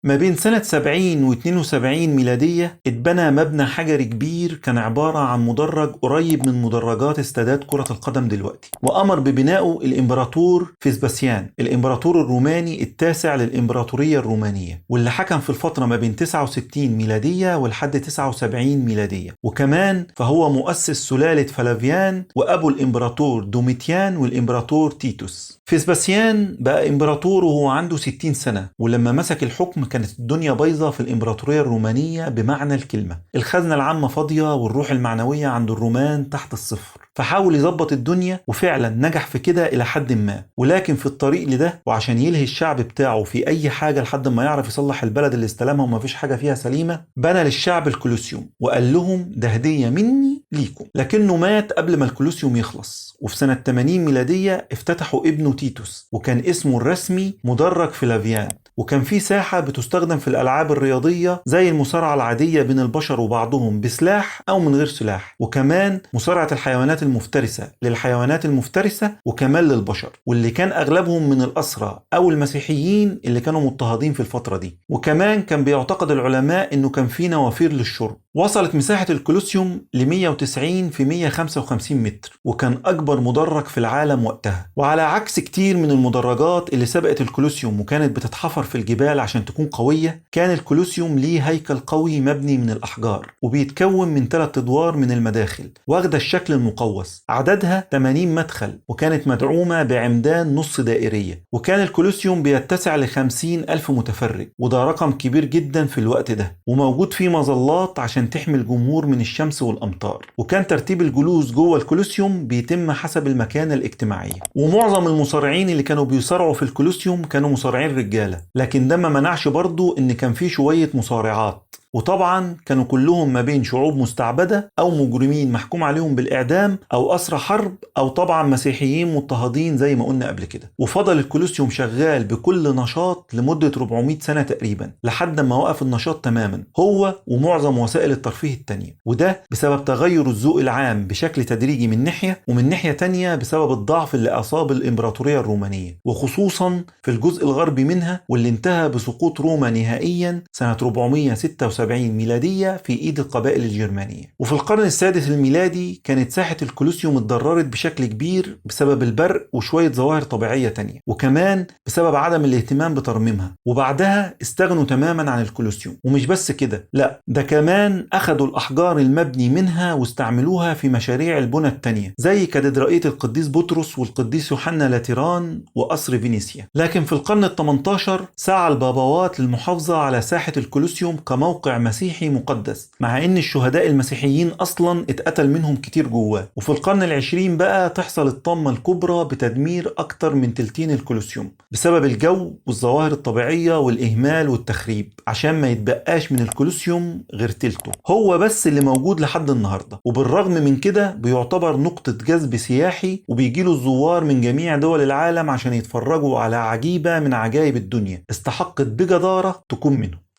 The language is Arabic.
ما بين سنة 70 و 72 ميلادية اتبنى مبنى حجري كبير كان عبارة عن مدرج قريب من مدرجات استادات كرة القدم دلوقتي، وأمر ببنائه الإمبراطور فيسباسيان، الإمبراطور الروماني التاسع للإمبراطورية الرومانية، واللي حكم في الفترة ما بين 69 ميلادية ولحد 79 ميلادية. وكمان فهو مؤسس سلالة فلافيان وأبو الإمبراطور دوميتيان والإمبراطور تيتوس. فيسباسيان بقى إمبراطور وهو عنده 60 سنة، ولما مسك الحكم كانت الدنيا بايظة في الإمبراطورية الرومانية بمعنى الكلمة. الخزنة العامة فاضية والروح المعنوية عند الرومان تحت الصفر، فحاول يظبط الدنيا وفعلا نجح في كده إلى حد ما. ولكن في الطريق لده وعشان يلهي الشعب بتاعه في أي حاجة لحد ما يعرف يصلح البلد اللي استلمها وما فيش حاجة فيها سليمة، بنى للشعب الكولوسيوم وقال لهم ده هدية مني ليكم. لكنه مات قبل ما الكولوسيوم يخلص، وفي سنة 80 ميلادية افتتحوا ابنه تيتوس، وكان اسمه الرسمي مدرج فلافيان. وكان في ساحة بتستخدم في الألعاب الرياضية زي المصارعة العادية بين البشر وبعضهم بسلاح أو من غير سلاح، وكمان مصارعة الحيوانات المفترسة للحيوانات المفترسة وكمان للبشر، واللي كان أغلبهم من الأسرى أو المسيحيين اللي كانوا مضطهدين في الفترة دي. وكمان كان بيعتقد العلماء إنه كان في نوافير للشرب. وصلت مساحة الكولوسيوم ل 190 في 155 متر، وكان أكبر مدرج في العالم وقتها. وعلى عكس كتير من المدرجات اللي سبقت الكولوسيوم وكانت بتتحفر في الجبال عشان تكون قوية، كان الكولوسيوم ليه هيكل قوي مبني من الأحجار، وبيتكون من 3 أدوار من المداخل واخدة الشكل المقوس، عددها 80 مدخل، وكانت مدعومة بعمدان نص دائرية. وكان الكولوسيوم بيتسع ل 50 ألف متفرج، وده رقم كبير جدا في الوقت ده، وموجود فيه مظلات عشان تحمي الجمهور من الشمس والأمطار. وكان ترتيب الجلوس جوه الكولوسيوم بيتم حسب المكانة الاجتماعية، ومعظم المصارعين اللي كانوا بيصارعوا في الكولوسيوم كانوا مصارعين رجالة، لكن ده ما منعش برضو ان كان فيه شوية مصارعات. وطبعا كانوا كلهم ما بين شعوب مستعبدة أو مجرمين محكوم عليهم بالإعدام أو أسرى حرب أو طبعا مسيحيين مضطهدين زي ما قلنا قبل كده. وفضل الكولوسيوم شغال بكل نشاط لمدة 400 سنة تقريبا لحد ما وقف النشاط تماما، هو ومعظم وسائل الترفيه التانية. وده بسبب تغير الذوق العام بشكل تدريجي من ناحية، ومن ناحية تانية بسبب الضعف اللي أصاب الإمبراطورية الرومانية، وخصوصا في الجزء الغربي منها، واللي انتهى بسقوط روما نهائيا سنة 476 ميلادية في إيد القبائل الجرمانية. وفي القرن السادس الميلادي كانت ساحة الكولوسيوم اتضررت بشكل كبير بسبب البرق وشوية ظواهر طبيعية تانية، وكمان بسبب عدم الاهتمام بترميمها. وبعدها استغنوا تماما عن الكولوسيوم. ومش بس كده، لا، ده كمان أخدوا الأحجار المبني منها واستعملوها في مشاريع البنى التانية زي كاتدرائية القديس بطرس والقديس يوحنا لاتيران وقصر فينيسيا. لكن في القرن ال18 سعى البابوات للمحافظة على ساحة الكولوسيوم كموقع مسيحي مقدس، مع ان الشهداء المسيحيين اصلا اتقتل منهم كتير جواه. وفي القرن العشرين بقى تحصل الطامة الكبرى بتدمير اكتر من تلتين الكولوسيوم بسبب الجو والظواهر الطبيعية والاهمال والتخريب، عشان ما يتبقاش من الكولوسيوم غير تلته هو بس اللي موجود لحد النهاردة. وبالرغم من كده بيعتبر نقطة جذب سياحي، وبيجيله الزوار من جميع دول العالم عشان يتفرجوا على عجيبة من عجائب الدنيا استحقت بجدارة تكون منه.